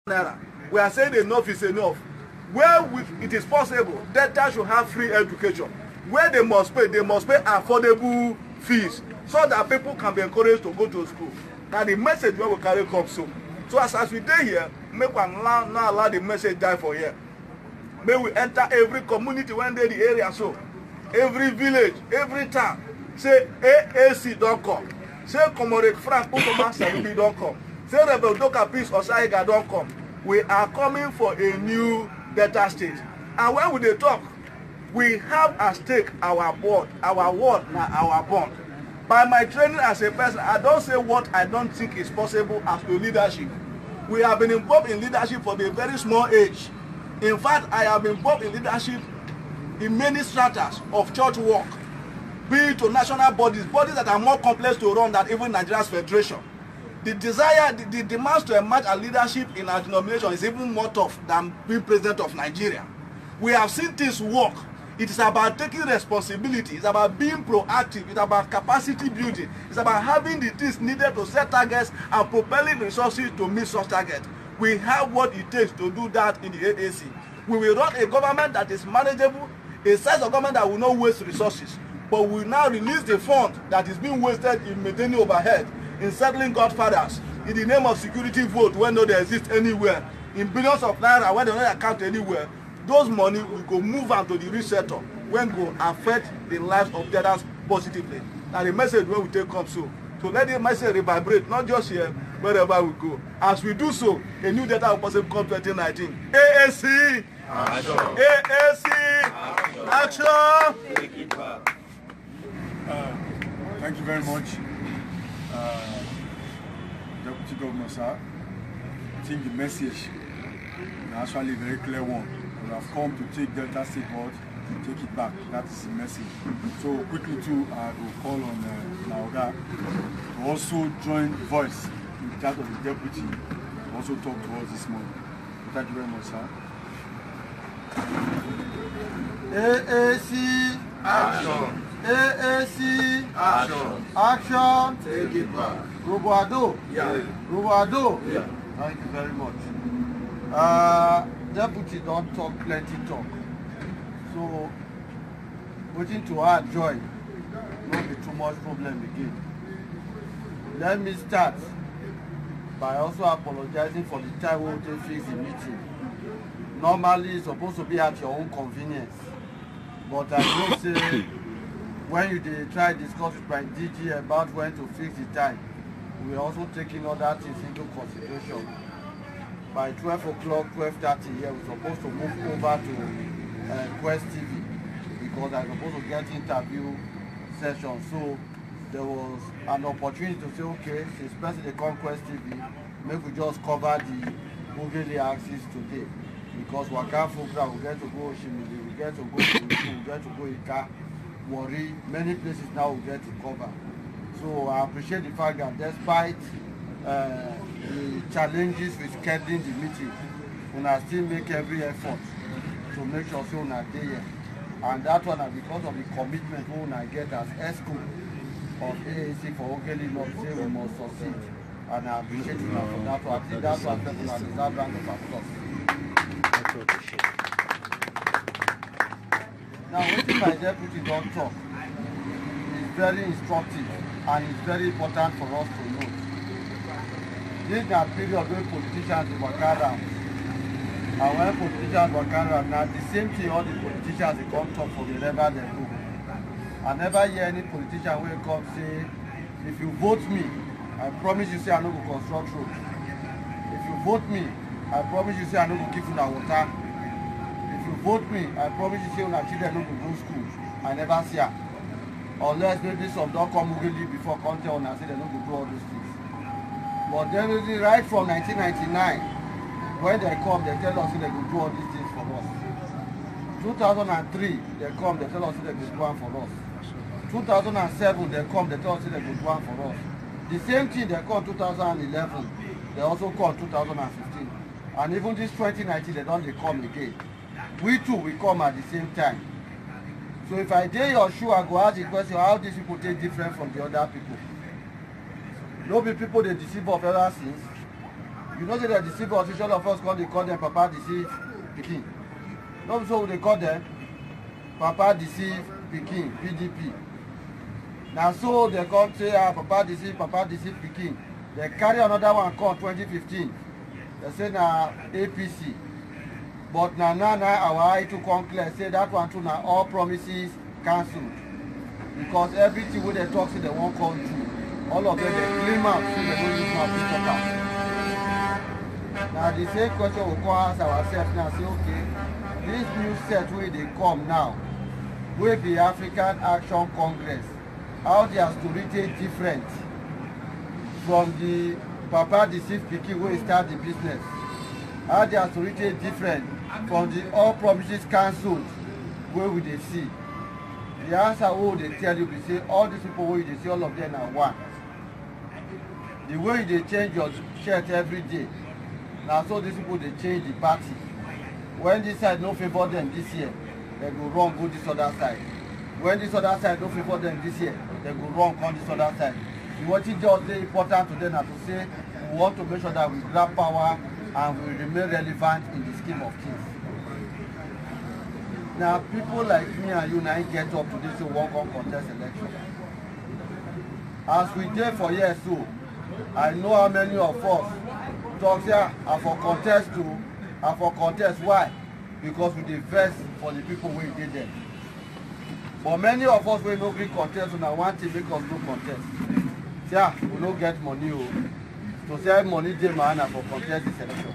naira. We are saying enough is enough. Where it is possible, Delta should have free education. Where they must pay affordable fees so that people can be encouraged to go to school. Now the message we will carry come soon. So as we dey here, make we not allow the message die for here. May we enter every community when they the area so. Every village, every town. Say AAC don't come. Say Comrade Frank Ukoma Salubi don't come. Say Rebel Doka Peace Osaiga don't come. We are coming for a new Delta state. And when we dey talk, we have at stake our word na our bond. By my training as a person, I don't say what I don't think is possible as to leadership. We have been involved in leadership from a very small age. In fact, I have been involved in leadership in many stratas of church work, be it to national bodies that are more complex to run than even Nigeria's federation. The desire, the demands to emerge as leadership in our denomination is even more tough than being president of Nigeria. We have seen things work. It is about taking responsibility. It's about being proactive. It's about capacity building. It's about having the things needed to set targets and propelling resources to meet such targets. We have what it takes to do that in the AAC. We will run a government that is manageable, a size of government that will not waste resources. But we will now release the fund that is being wasted in maintaining overhead, in settling godfathers, in the name of security vote when no they exist anywhere, in billions of naira when they don't account anywhere. Those money will go move on to the rich sector when go affect the lives of the others positively. Now the message when we take up so let the message reverberate, not just here, wherever we go. As we do so, a new data will possibly come 2019. AAC! Action! AAC! Action! Take it back. Thank you very much, Deputy Governor, sir. I think the message is actually a very clear one. We have come to take Delta State Board, take it back. That is the message. So quickly too, I will call on Naoga to also join voice in that of the deputy to also talk to us this morning. So thank you very much, sir. AAC Action! AAC Action! Action! Take it back. Rubuado! Yeah. Rubuado! Yeah. Thank you very much. Deputy don't talk plenty talk. So, waiting to add joy won't be too much problem again. Let me start by also apologizing for the time we will fix the meeting. Normally, it's supposed to be at your own convenience. But I know say, when you try to discuss with my DG about when to fix the time, we're also taking other things into consideration. By 12 o'clock, 12:30 here, we're supposed to move over to Quest TV because I'm supposed to get interview session. So there was an opportunity to say, okay, since person they come Quest TV, maybe we just cover the movie axis today. Because Waka Fukra will get to go Oshimili, we get to go to we get to go Ika, Wari, many places now we get to cover. So I appreciate the fact that despite the challenges with scheduling the meeting, we still make every effort to make sure we are there. And that one is because of the commitment we get as ESCO of AAC for Ogeli North, say we must succeed. And I appreciate you for that one. I think that's what people deserve round of applause. Now, what my deputy don't talk is very instructive and it's very important for us to know. This is a period when politicians work around. And when politicians work around, now the same thing all the politicians they come talk for wherever they go. I never hear any politician will come say, if you vote me, I promise you say I no go construct road. If you vote me, I promise you say I no go give you water. If you vote me, I promise you say una children no go go school. I never see her. Unless maybe some don't come really before country and say they no go do all those things. But definitely right from 1999, when they come, they tell us they go do all these things for us. 2003, they come, they tell us they go do one for us. 2007, they come, they tell us they go do one for us. The same thing they come 2011, they also come 2015. And even this 2019, they don't come again. We too, we come at the same time. So if I dare your shoe, I go ask the question, how these people take different from the other people? No be people they deceive of other sins. You know say they deceive politicians of us call they call them papa deceive pikin. No be so they call them papa deceive pikin PDP. Na so they come say papa deceive pikin. They carry another one called 2015. They say na APC. But now our eye to come clear say that one too na all promises cancelled. Because everything wey they talk say they won't come true. All of them they claim out say they don't use mouth to talk out. Now the same question we go ask ourselves now, say okay, this new set wey dey come now, wey be African Action Congress, how their story dey different from the papa deceive pikin wey start the business? How their story dey different from the all promises cancelled wey we dey see? The answer wey we dey tell you be say all these people wey you dey see, all of them na one. The way you dey change your shirt every day, na so these people dey change the party. When this side no favour them this year, they go run go this other side. When this other side no favour them this year, they go run come this other side. The wetin just dey important to them na to say we want to make sure that we grab power and we remain relevant in the scheme of things. Now people like me and you now get up today say we wan come contest election. As we dey for here so, I know how many of us talk say I for contest too. I for contest. Why? Because we dey vex for the people wey dey there. But many of us wey no gree contest, una one thing make us no contest. Say we no get money o. To say money dey my hand for contest this election.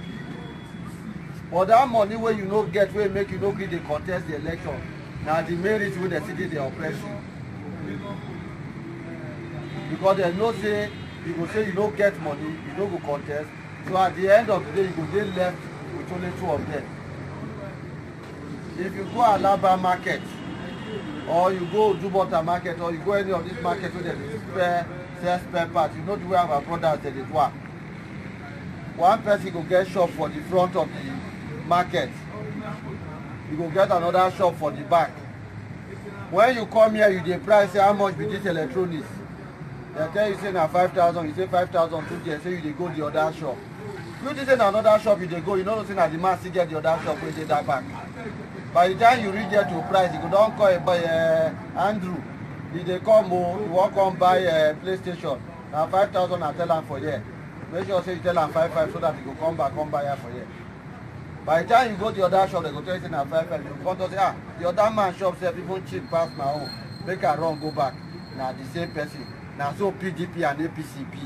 But that money wey you no get wey make you no gree dey contest the election, na the main reason wey the city dey oppress you. Because dem know say you go say you no get money, you no go contest. So at the end of the day, you go dey left with only two of them. If you go Alaba market, or you go Dubota market, or you go any of these markets where they sell spare parts, you know the way our brothers they dey do am. One person go get shop for the front of the market. You go get another shop for the back. When you come here, you dey price say how much be this electronics. They tell you say na 5,000, you say 5,000 too there, say you dey go the other shop. You think say na another shop you dey go, you know say na the man still get the other shop wey dey that back. By the time you reach there to price, you go don call Andrew. He dey come o, you wan come buy PlayStation. Na 5,000 I tell am for here. Make sure say you tell am 5,500 so that he go come back, come buy here for here. By the time you go the other shop, they go tell you say na 5,500. You come to say the other man shop sef even cheap pass my own. Make I run go back. Na the same person. Na so PDP and APC be.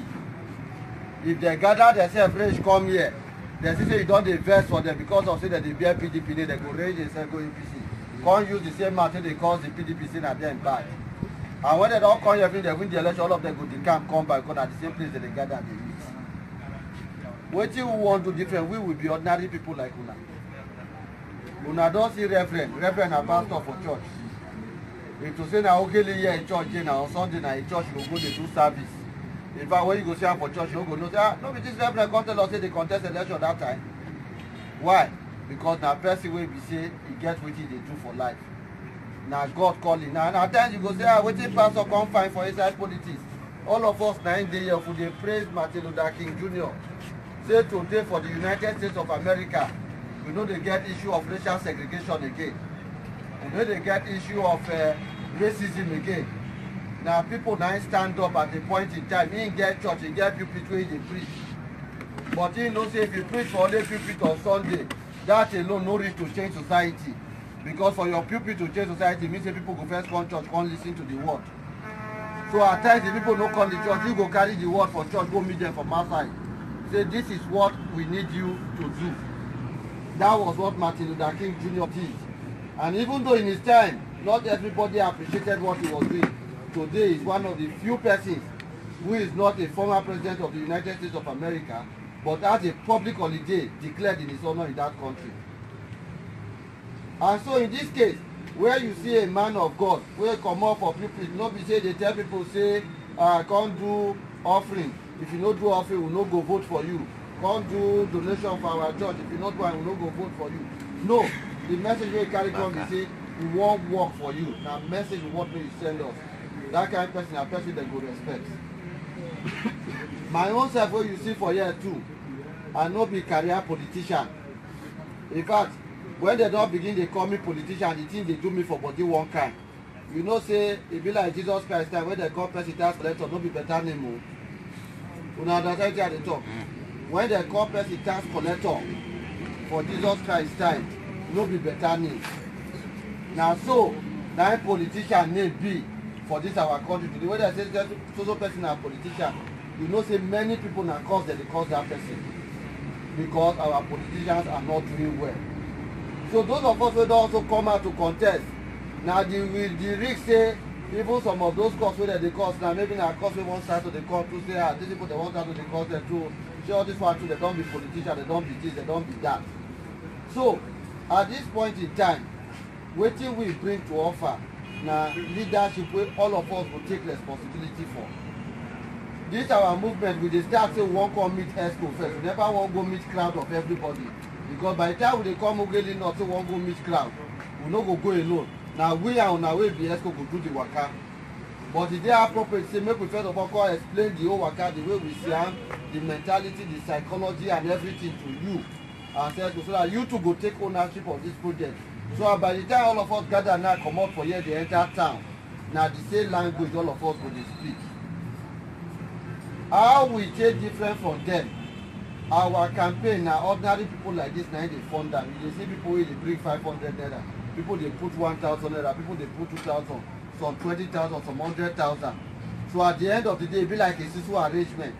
If they gather themselves range come here, they say you don dey vex for them because of say that they bear PDP, they go range themselves go APC. Come use the same mouth they cause the PDP say na them bad. And when they don come here, they win the election, all of them go decamp come back because at the same place that they gather they meet. Wetin we wan do different, we will be ordinary people like una. Una don see reverend na pastor for church. If to say na ogele here in church dey na on Sunday na in church you go dey do service. In fact when you go see am for church you no go know say no be this reverend come tell us say dey contest election that time. Why? Because na person wey be say e get wetin e dey do for life. Na God calling. Na times you go say wetin pastor come find for inside politics. All of us na in dey here we dey praise Martin Luther King Jr. Say today for the United States of America we no dey get issue of racial segregation again. We no dey get issue of racism again. Now people now stand up at a point in time. He get church, he get pulpit where he preach. But he knows if you preach for only pulpit on Sunday, that alone no reach to change society. Because for your pulpit to change society means that people go first come church, come listen to the word. So at times the people no come to church, you go carry the word for church, go meet them from outside. Say this is what we need you to do. That was what Martin Luther King Jr. did. And even though in his time, not everybody appreciated what he was doing, today is one of the few persons who is not a former president of the United States of America, but has a public holiday declared in his honor in that country. And so in this case, where you see a man of God, where come up for people, no be say they tell people say, can't do offering. If you no do offering, we no go vote for you. Can't do donation for our church. If you not do it, we no go vote for you. No, the message we carry come is say, we won't work for you. Now message we want you send us. That kind of person, a person that go respect. My own self, what you see for here too, I no be career politician. In fact, when they don begin dey call me politician, the thing dey do me for body one kind. You know say e be like Jesus Christ time when they call person tax collector, no be better name o. Una understand wetin I dey talk? When they call person tax collector for Jesus Christ time, no be better name. Na so na im politician name be for this our country today. When they say so person na politician, you know say many people na cause dem dey cause that person because our politicians are not doing well. So those of us wey don also come out to contest, na the risk say even some of those cause wey dem dey cause na maybe na cause wey wan start to dey cause to say these people dey wan start to dey cause dem too. Say all this one too, dem don be politician, dem don be this, dem don be that. So at this point in time, wetin we bring to offer na leadership wey all of us go take responsibility for. This our movement we dey start say we wan come meet ESCO first. We never wan go meet crowd of everybody because by the time we dey come Ughelli North say we wan go meet crowd, we no go go alone. Na we and una wey be ESCO go do the waka. But e dey appropriate say make we first of all come explain the whole waka, the way we see am, the mentality, the psychology and everything to you and ESCO so that you too go take ownership of this project. So by the time all of us gather now comot for here dey enter town, na the same language all of us go dey speak. How we take different from them? Our campaign na ordinary people like this na dey fund am. You dey see people wey dey bring 500 naira, people dey put 1,000 naira, people dey put 2,000, some 20,000, some 100,000. So at the end of the day, e be like a sisu arrangement.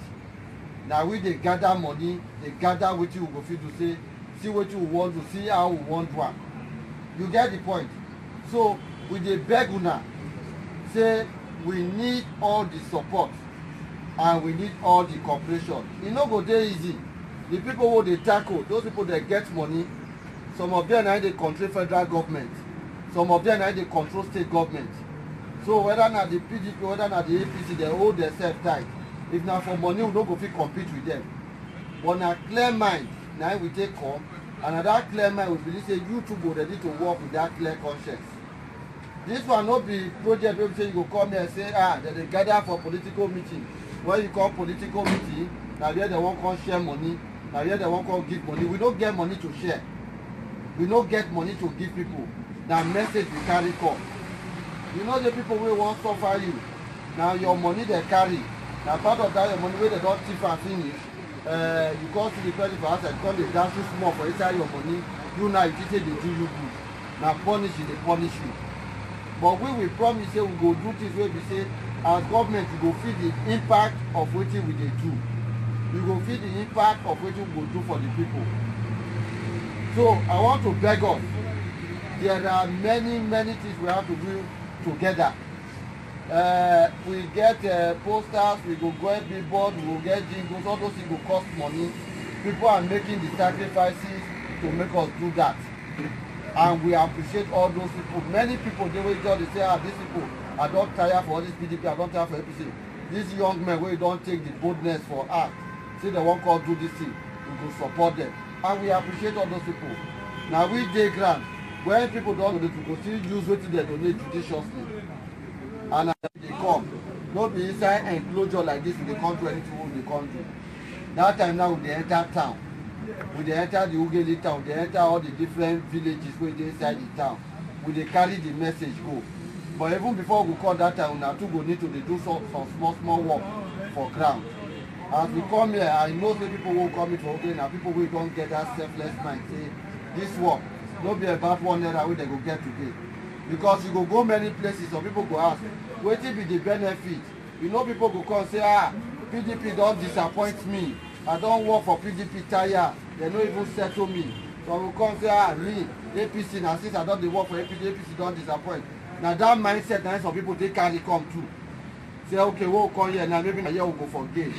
Na we dey gather money, dey gather wetin we go fit do, say see wetin we wan do, see how we wan do am. You get the point? So we dey beg una say we need all the support and we need all the cooperation. E no go dey easy. The people wey dey tackle, those people dey get money, some of them na dey control federal government, some of them na dey control state government. So whether na the PDP, whether na the APC, they hold themselves tight. If na for money, we no go fit compete with them. But na clear mind na we take come, and na that clear mind we believe say you too go ready to work with that clear conscience. This one no be project wey be say you go come here and say dem dey gather for political meeting. When you come political meeting, na where dem wan come share money, na where dem wan come give money. We no get money to share. We no get money to give people. Na message we carry come. You know the people wey wan suffer you, na your money dey carry. Na part of that your money wey dem don thief and finish. You come see the person for outside, come dey dance small for inside your money. You now you think say dey do you good. Na punish e dey punish you. But we promise say we go do things wey be say as government we go feel the impact of wetin we dey do. We go feel the impact of wetin we go do for the people. So I want to beg us. There are many things we have to do together. We get posters, we go get billboard, we go get jingles, all those things go cost money. People are making the sacrifices to make us do that. And we appreciate all those people. Many people dey wey just dey say these people I don tire for all this PDP, I don tire for APC. These young men wey don take the boldness for heart, say they wan come do this thing, we go support them. And we appreciate all those people. Na we dey ground. When people don donate, we go still use wetin dem donate judiciously. And as they come, no be inside enclosure like this we dey come do anything wey we dey come do. That time now we dey enter town. We dey enter the Ughelli town, we dey enter all the different villages wey dey inside the town. We dey carry the message go. But even before we come that time, una too go need to dey do some small work for ground. As we come here, I know say people wey come in for Ughelli na people wey don get that selfless mind say this work no be about 1 naira wey dem go get today. Because you go many places, some people go ask, wetin be the benefit? You know people go come say PDP don disappoint me. I don work for PDP tire, they no even settle me. Some go come say me APC na since I don dey work for APC don disappoint. Na that mindset na some people take carry come too. Say okay, we'll come here now, maybe na here we go for gain.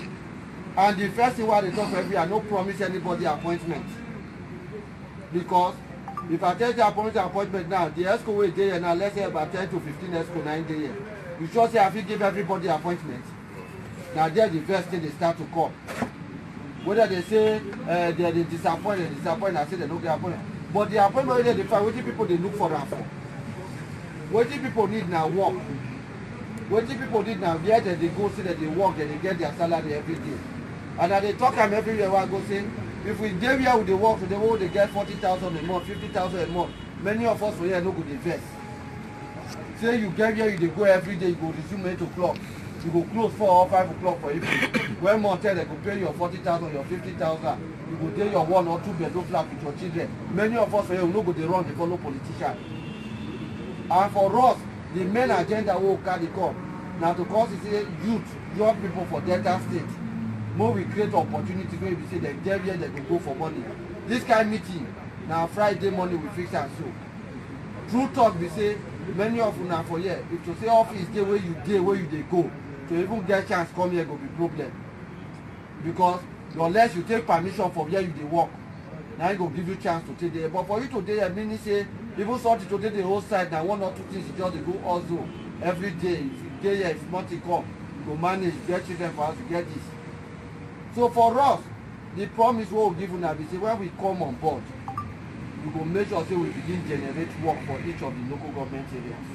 And the first thing why they talk for every I no promise anybody appointment. Because if I tell you appointment now, the ESCO wey dey here now, let's say about 10 to 15 ESCO 9 day here. You sure say I fit give everybody appointment? Now there the first thing they start to come. Whether they say they disappoint, I say they no get appointment. But the appointment wey they find, wetin people dey look for am for? Wetin people need na work. Wetin people need na where dem dey go say that they work, dem dey get their salary every day. And I dey talk am everywhere wey I go say, if we dey here with the work today wey dey get 40,000 a month 50,000 a month many of us for here no go dey vex say you get here you dey go every day you go resume 8 o'clock you go close 4 or 5 o'clock for evening when month end dem go pay your 40,000 your 50,000 you go dey your 1 or 2 bedroom flat with your children many of us for here we no go dey run dey follow politicians and for us the main agenda wey we carry come na to cause say youth young people for Delta State make we create opportunities wey be say dem get where dem go for money this kind meeting na Friday morning we fix am so true talk be say many of una for here if to say office dey where you dey go to even get chance come here go be problem because unless you take permission from where you dey work na e go give you chance to take there but for you to dey here meaning say even something to dey the whole side na 1 or 2 things you just dey go hustle every day if you dey here if money come you go manage get children for house you get this so for us the promise wey we give una be say when we come on board we go make sure say we begin generate work for each of the local government areas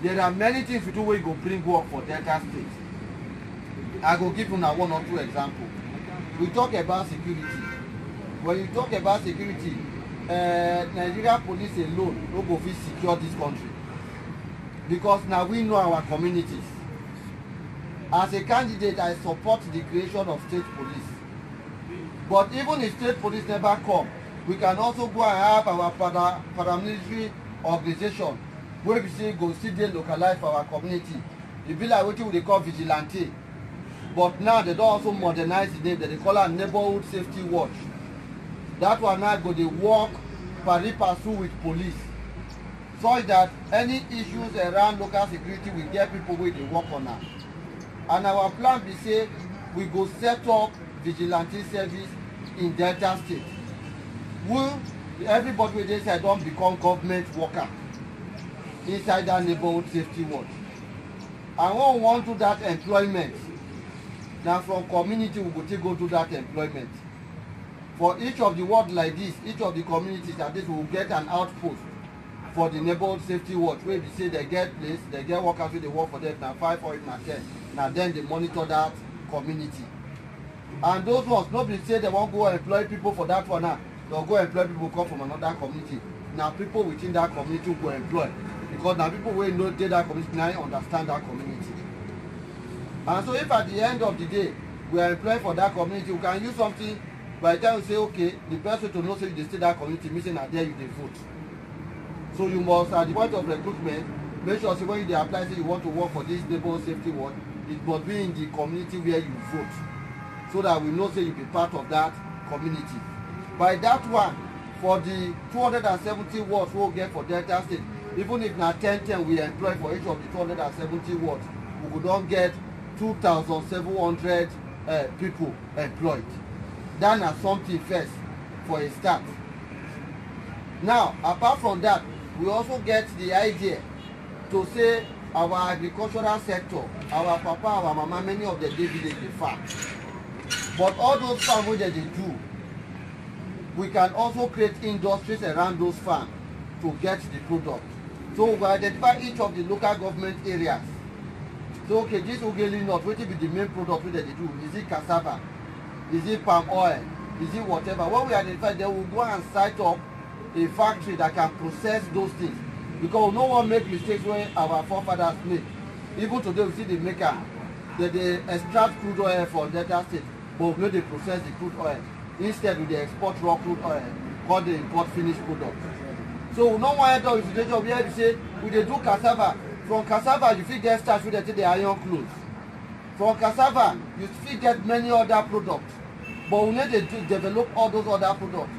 there are many things we do wey go bring work for Delta State I go give una 1 or 2 examples we talk about security when you talk about security Nigeria police alone no go fit secure this country because na we know our communities as a candidate I support the creation of state police but even if state police never come we can also go and have our paramilitary organization wey be say go still dey localized for our community e be like wetin we dey call vigilante but now they don also modernize the name dem dey call am neighborhood safety watch that one now go dey work pari passu with police so that any issues around local security we get people wey dey work on am and our plan be say we go set up vigilante service in Delta State everybody wey dey inside don become government worker inside that neighborhood safety watch and when we wan do that employment na from community we go take go do that employment for each of the ward like this each of the communities at least we will get an outpost for the neighborhood safety watch wey be say they get place they get workers wey dey work for them na 5 or 8 na 10 na then they monitor that community and those ones no be say they wan go employ people for that one now they go employ people come from another community na people within that community go employ because na people wey no dey that community na understand that community and so if at the end of the day we are employed for that community we can use something by the time we say okay the best way to know say you dey stay that community mean say na there you dey vote so you must at the point of recruitment make sure say when you dey apply say you want to work for this neighborhood safety watch it must be in the community where you vote so that we know say you be part of that community by that one for the 270 wards wey we get for Delta State even if na 10 we employ for each of the 270 wards we go don get 2,700 people employed that na something first for a start now apart from that we also get the idea to say our agricultural sector our papa our mama many of them dey village dey farm but all those farm wey dem dey do we can also create industries around those farms to get the product so we go identify each of the local government areas so okay this Ughelli North wetin be the main product wey dem dey do is it cassava is it palm oil is it whatever when we identify then we go and set up a factory that can process those things because we no wan make mistakes wey our forefathers make even today we still dey make am dem dey extract crude oil for Delta State but we no dey process the crude oil instead we dey export raw crude oil come dey import finished product so we no wan end up with situation where be say we dey do cassava from cassava you fit get starch wey dem take dey iron clothes from cassava you fit get many other products but we no dey develop all those other products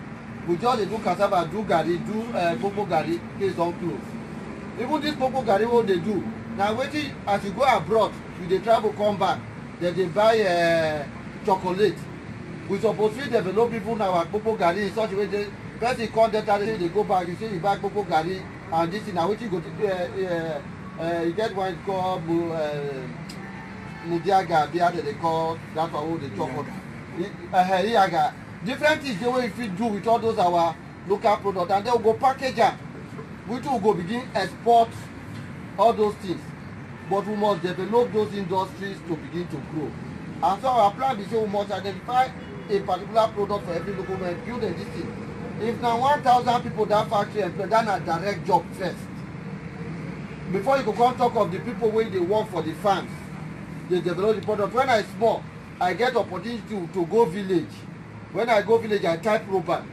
we just dey do cassava do garri do kpokpo garri case don close even this kpokpo garri wey we dey do na wetin as you go abroad you dey travel come back dem dey buy chocolate we suppose fit develop even our kpokpo garri in such a way say person come Delta State dey go back you say you buy kpokpo garri and this thing na wetin go e get one called mudiaga bia dem dey call that one wey dey chop iyaga different things dey wey we fit do with all those our local products and then we go package am we too go begin export all those things but we must develop those industries to begin to grow and so our plan be say we must identify a particular product for every local government, build a this thing. If now 1,000 people that factory employed, that a direct job first. Before you go come talk of the people where they work for the farms, they develop the product. When I small, I get opportunity to go village. When I go village, I type rubber.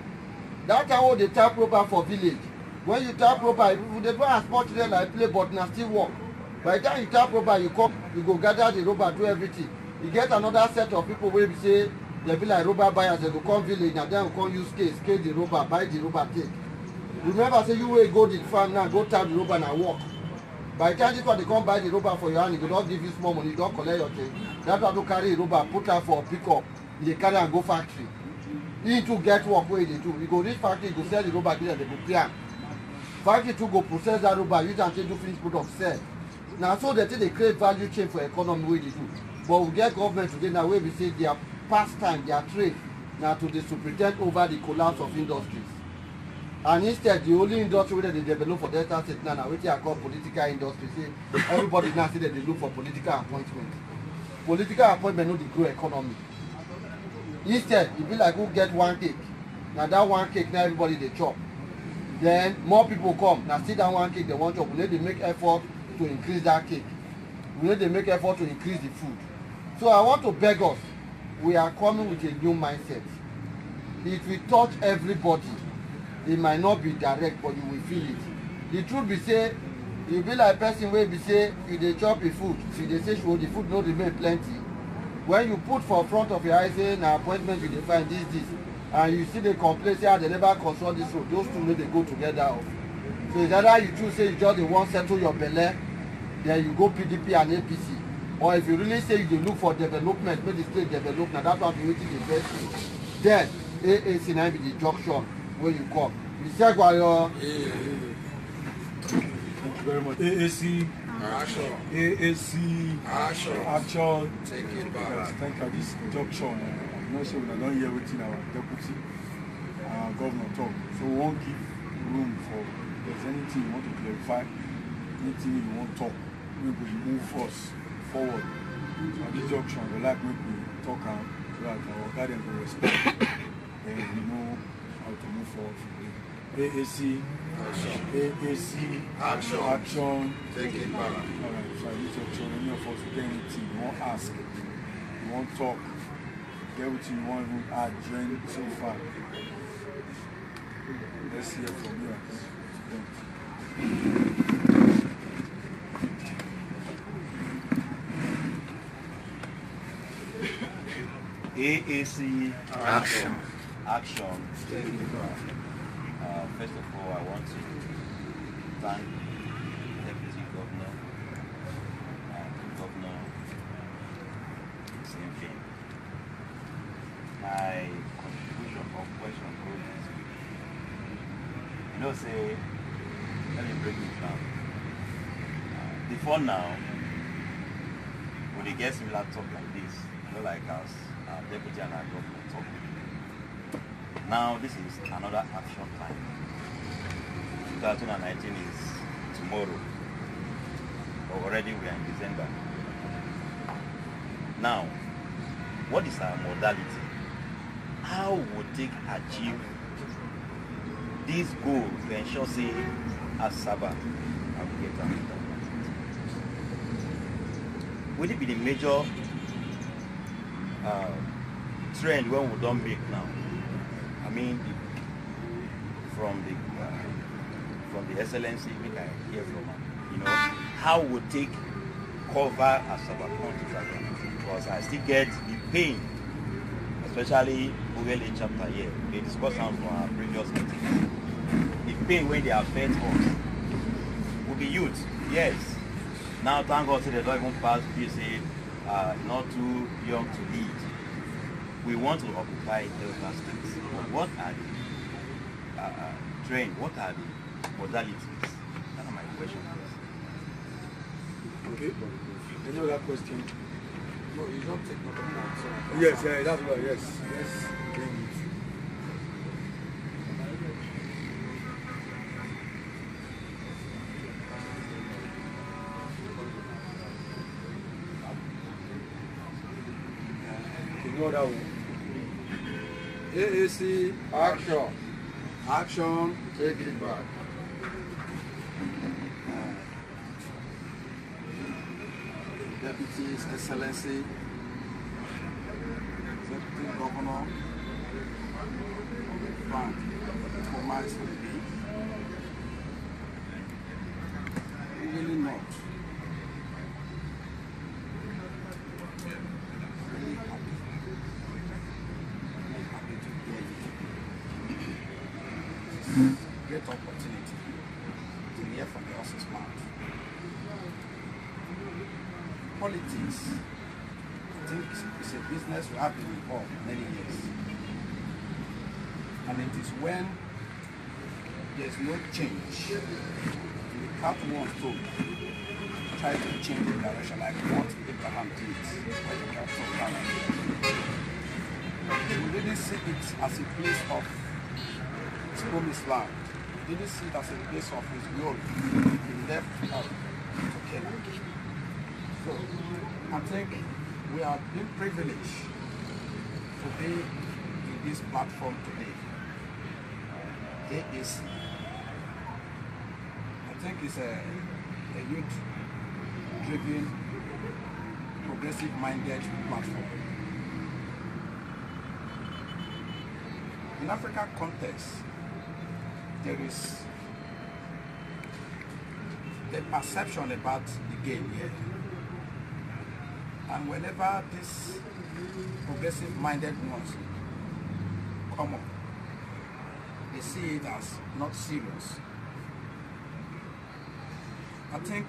That time when they type rubber for village. When you type rubber, if they don't as much children like play, but now still work. By the time you type rubber, you come, you go gather the rubber, do everything. You get another set of people where we say they be like rubber buyers, they go come village, and then come use scale the rubber, buy the rubber, take. Remember, say you will go to the farm now, go tap the rubber and walk. By the time this one they come buy the rubber for your hand, they don't give you small money, you don't collect your thing. That one to carry the rubber, put her for pick up, they carry and go factory. You need to get work where they do. You go reach factory, you go sell the rubber, they go clear. Factory to go process that rubber, use and change to finish product sell. Now so they create value chain for economy where they do. But we get government today now where we say their pastime, their trade, now to the superintend over the collapse of industries. And instead, the only industry that they develop for Delta State now, which I call political industry, say everybody now say that they look for political appointment. Political appointment no dey grow economy. Instead, e be like who get one cake. Now that one cake now everybody dey chop. Then more people come. Now see that one cake they want chop. We need to make effort to increase that cake. We need to make effort to increase the food. So I want to beg us. We are coming with a new mindset. It will touch everybody. It might not be direct, but you will feel it. The truth be say, you be like person where be say you dey chop the food. See they say the food no remain plenty. When you put for front of your eyes say na appointment you dey find this, and you see they complain say they never construct this road, those two no dey go together. So it's either you choose say you just dey wan settle your belle, then you go PDP and APC. Or if you really say you dey look for development, make the state develop, na that one be wetin dey best thing. Then AAC na be the junction where you come. Mr. Gwayo. Thank you very much. AAC. Action. AAC. Action. Take it back. Thank you. This junction, I'm not sure we don't hear everything our deputy governor talk. So we won't give room for if there's anything you want to clarify, anything you want to talk, maybe we move us forward. So at this junction, we like maybe we talk so that our guardian will respect and we know how to move forward from there. AAC. Action. AAC. Action. Take it back. Alright, so I need to show any of us with anything you want to ask, you want to talk, get what you want to add, join so far. Let's hear from you. AAC Action. Action. First of all, I want to thank the Deputy Governor and the Governor. Same thing. My contribution or question goes this way. You know, say, let me break it down. Before now, when they get similar talk like this, you know, like us, our Deputy and our Governor talk. Now this is another action time. 2019 is tomorrow. But already we are in December. Now, what is our modality? How would they achieve this goal to ensure say Asaba and get that? Will it be the major trend when we don't make now? I mean, from the excellency, make I hear from her. You know, how would take cover Asaba County? Because I still get the pain, especially Ugele chapter here. They discussed on from our previous meeting. The pain when they affect us will be youth, yes. Now thank God they don't even pass PSA, not too young to lead. We want to occupy Delta States. But what are the trend? What are the modalities? That are my questions. Okay. Any other question? No, you don't take nothing now. So Yes, yeah, that's right. Yes. Yes. Bring it. Okay, no other one. AAC, Action. action. Take it back. Deputies, Excellency, Executive Governor, Frank Thomas Obi, really not. Really happy. Really happy to hear you. Great opportunity to hear from the horse's mouth. Politics, I think it's a business we have been involved many years. And it is when there's no change, the cat wants to try to change the direction, like what Abraham did when he got from Ghana. We didn't see it as a place of his promised land. We didn't see it as a place of his glory. He left out to Canaan. So, I think we are being privileged to be in this platform today. AAC. I think it's a youth-driven, progressive-minded platform. In African context, there is a perception about the game here. And whenever these progressive-minded ones come up, they see it as not serious. I think,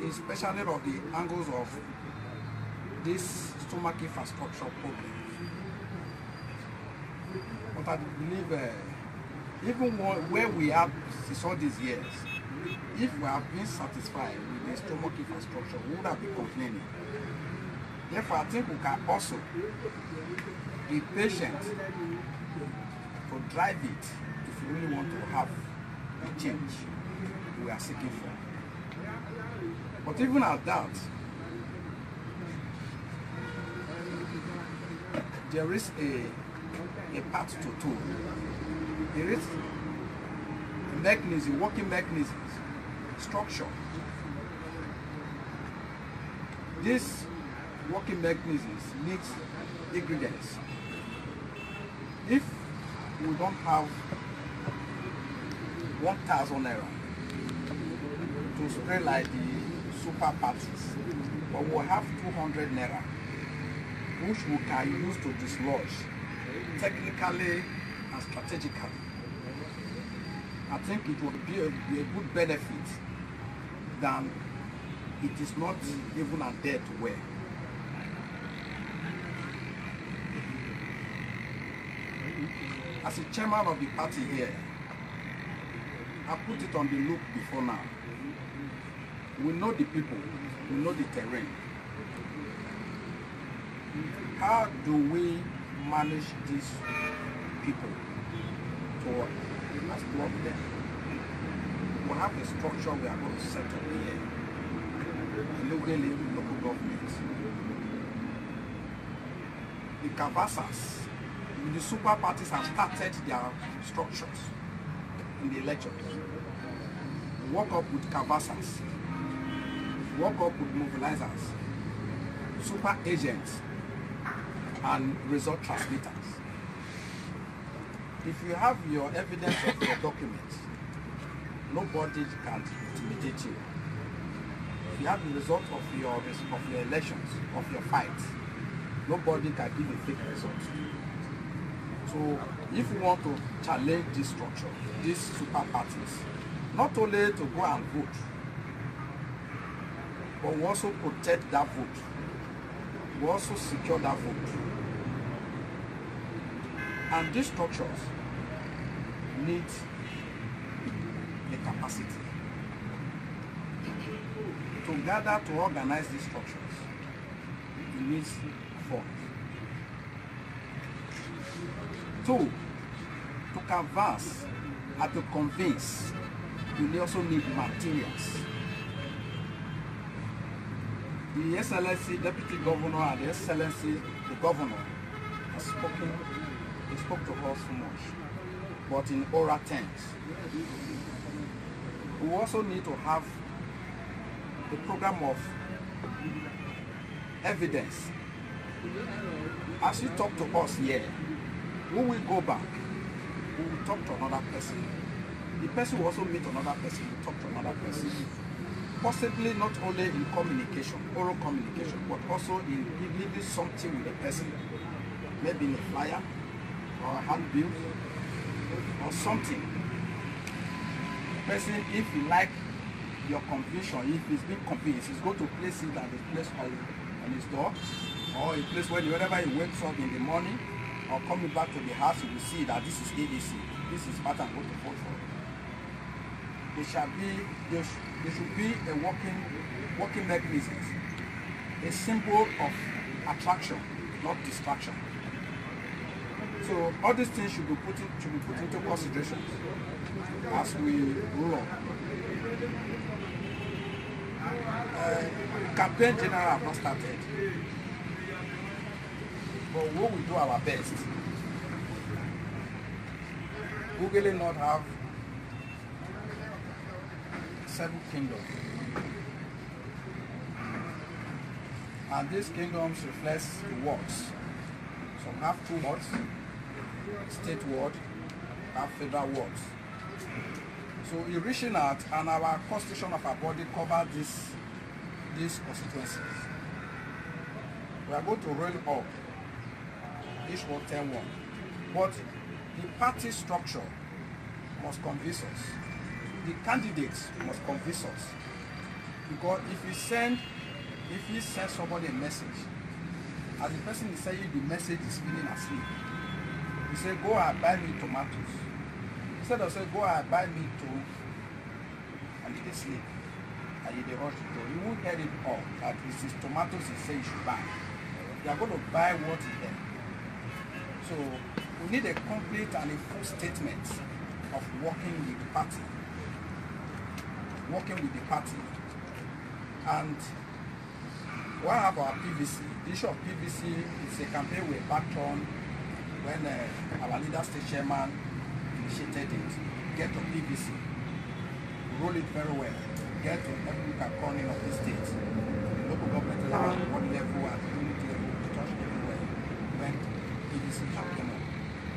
especially of the angles of this stomach infrastructure problem. But I believe even where we are since all these years, if we have been satisfied with the stomach infrastructure, we would have been complaining. Therefore, I think we can also be patient to drive it if we really want to have the change we are seeking for. But even at that, there is a path to tool. There is a mechanism, working mechanisms, structure. This working mechanisms needs ingredients. If we don't have 1,000 naira to spray like the super parties, but we'll have 200 naira, which we can use to dislodge technically and strategically. I think it would be a good benefit than it is not even a dead way. As a chairman of the party here, I put it on the loop before now. We know the people, we know the terrain. How do we manage these people to exploit them? We have a structure we are going to set up here. Local government. The Cavasas, the super parties have started their structures in the elections. Work up with Cavasas, work up with mobilizers, super agents, and result transmitters. If you have your evidence of your documents, nobody can intimidate you. If you have the result of your elections, of your fight, nobody can give a fake result. So if you want to challenge this structure, these super parties, not only to go and vote, but we also protect that vote. We also secure that vote. And these structures need the capacity to gather, to organize these structures. It needs funds. 2, to canvass and to convince, you also need materials. The Excellency Deputy Governor and the Excellency the Governor has spoken they spoke to us so much, but in oral terms. We also need to have a program of evidence. As you talk to us here, when we go back, we will talk to another person. The person will also meet another person, will talk to another person. Possibly not only in communication, oral communication, but also in leaving something with the person. Maybe in a flyer, or a handbill, or something. The person, if he like your conviction, if he's been convinced, he's going to place it at the place on his door, or a place where whenever he wakes up in the morning, or coming back to the house, you will see that this is ADC, this is what I'm going to vote for. There should be a working mechanism, a symbol of attraction, not distraction. So all these things should be put into consideration as we roll on. Campaign general have not started, but we will do our best. We will not have 7 kingdoms, and these kingdoms reflect the wards. Some have 2 wards, state ward, have federal wards. So we're reaching out, and our constitution of our body covers these constituencies. We are going to roll up each ward 10 1, but the party structure must convince us. The candidates must convince us, because if you send somebody a message, as the person is saying the message is feeling asleep, you say go and buy me tomatoes, instead of say go and buy me too, and he dey sleep and you dey rush to go, you won't get it all that it is tomatoes he say you should buy. You are going to buy what is there. So we need a complete and a full statement of working with the party. And we have our PVC. The issue of PVC is a campaign we backed on when our leader, state chairman, initiated it. Get to PVC, roll it very well, get to every corner of the state, local government level, one level, and community level, to touch everywhere when PVC came up.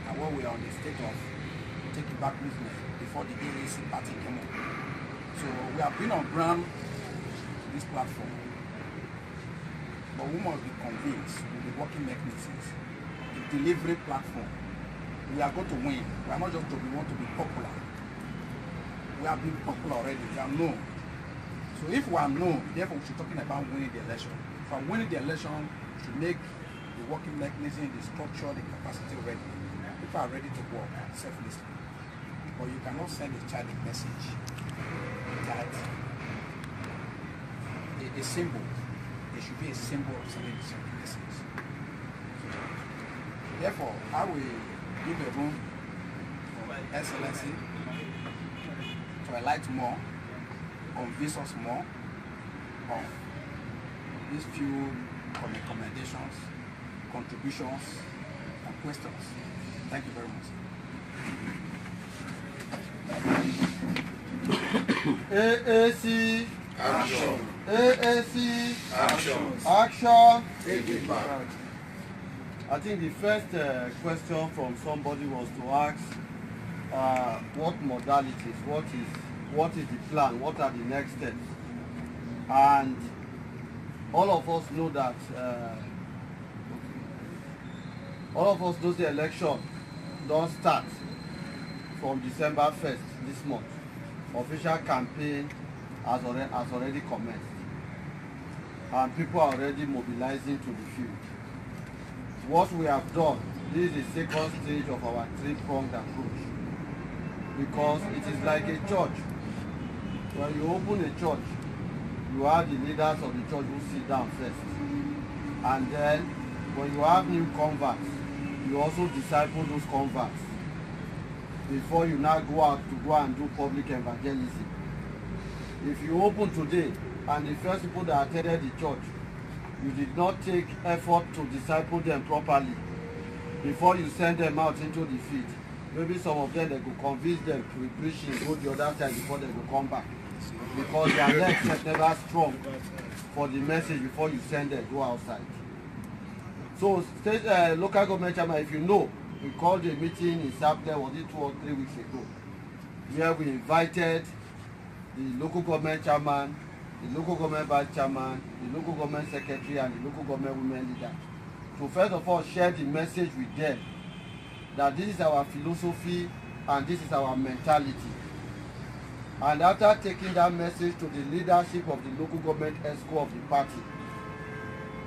And when we are on the state of taking back movement before the AAC party came up. So we have been on ground this platform, but we must be convinced with the working mechanisms, the delivery platform. We are going to win. We are not just we want to be popular. We have been popular already. We are known. So if we are known, therefore we should be talking about winning the election. For winning the election, we should make the working mechanism, the structure, the capacity ready. People are ready to work selflessly. But you cannot send a child a message that a symbol, there should be a symbol of sending the message. Therefore, I will give a room for Excellency to enlighten more, convince us more of these few recommendations, contributions, and questions. Thank you very much. AAC Action. AAC Action. action. Take it back. I think the first question from somebody was to ask what modalities, what is the plan, what are the next steps, and all of us know that the election don't start from December 1st this month. Official campaign has already commenced, and people are already mobilizing to the field. What we have done, this is the second stage of our three-pronged approach, because it is like a church. When you open a church, you have the leaders of the church who sit down first, and then when you have new converts, you also disciple those converts before you now go out to go and do public evangelism. If you open today and the first people that attended the church, you did not take effort to disciple them properly, before you send them out into the field. Maybe some of them, they go convince them to be preaching, go the other side before they go come back. Because their legs are never strong for the message before you send them, go outside. So state, local government chairman, if you know, we called a meeting in Sapele, was it 2 or 3 weeks ago, where we invited the local government chairman, the local government vice chairman, the local government secretary, and the local government women leader. So first of all, share the message with them that this is our philosophy and this is our mentality. And after taking that message to the leadership of the local government ESCO of the party,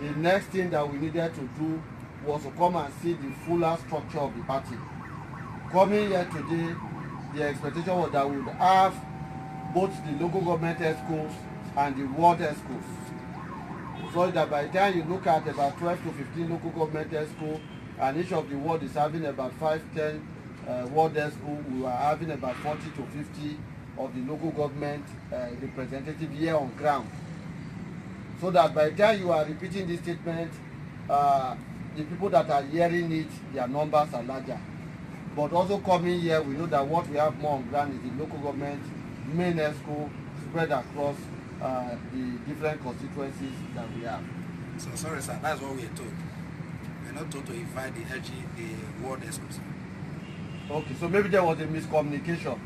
the next thing that we needed to do was to come and see the fuller structure of the party. Coming here today, the expectation was that we would have both the local government ESCOs and the ward ESCOs. So that by the time you look at about 12 to 15 local government ESCO, and each of the ward is having about 5-10 ward ESCO, we are having about 40 to 50 of the local government representative here on ground. So that by the time you are repeating this statement, the people that are hearing it, their numbers are larger. But also coming here, we know that what we have more on ground is the local government main ESCO spread across the different constituencies that we have. So sorry, sir, that's what we are told. We're not told to invite the LG, the ward ESCOs. Okay, so maybe there was a miscommunication.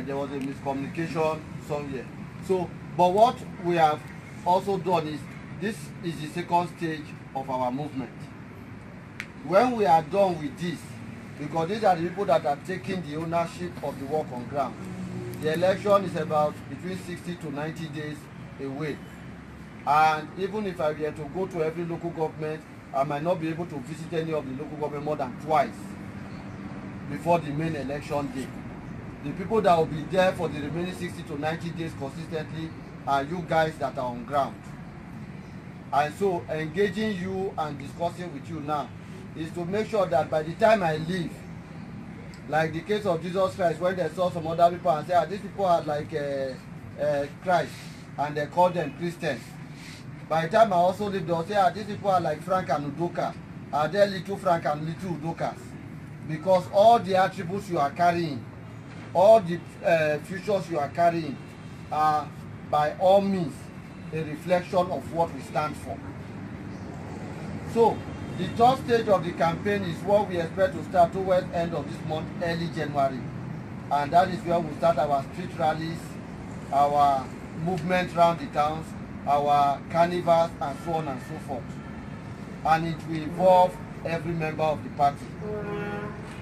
There was a miscommunication somewhere. So, but what we have also done is, this is the second stage of our movement. When we are done with this, because these are the people that are taking the ownership of the work on ground, the election is about between 60 to 90 days away. And even if I were to go to every local government, I might not be able to visit any of the local government more than twice before the main election day. The people that will be there for the remaining 60 to 90 days consistently are you guys that are on ground. And so engaging you and discussing with you now is to make sure that by the time I leave, like the case of Jesus Christ, when they saw some other people and said, these people are like Christ, and they called them Christians. By the time I also leave, they'll say, these people are like Frank and Udoka. Are they little Frank and little Udokas? Because all the attributes you are carrying, all the futures you are carrying are by all means a reflection of what we stand for. So the third stage of the campaign is what we expect to start towards the end of this month, early January. And that is where we start our street rallies, our movement around the towns, our carnivals, and so on and so forth. And it will involve every member of the party.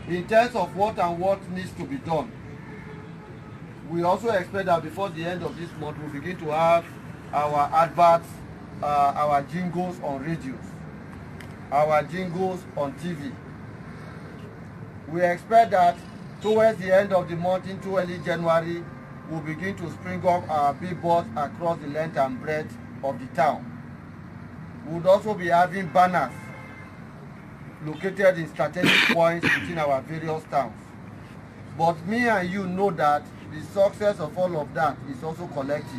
In terms of what needs to be done, we also expect that before the end of this month, we'll begin to have our adverts, our jingles on radios, our jingles on TV. We expect that towards the end of the month into early January, we'll begin to spring up our billboards across the length and breadth of the town. We'll also be having banners located in strategic points within our various towns. But me and you know that the success of all of that is also collective,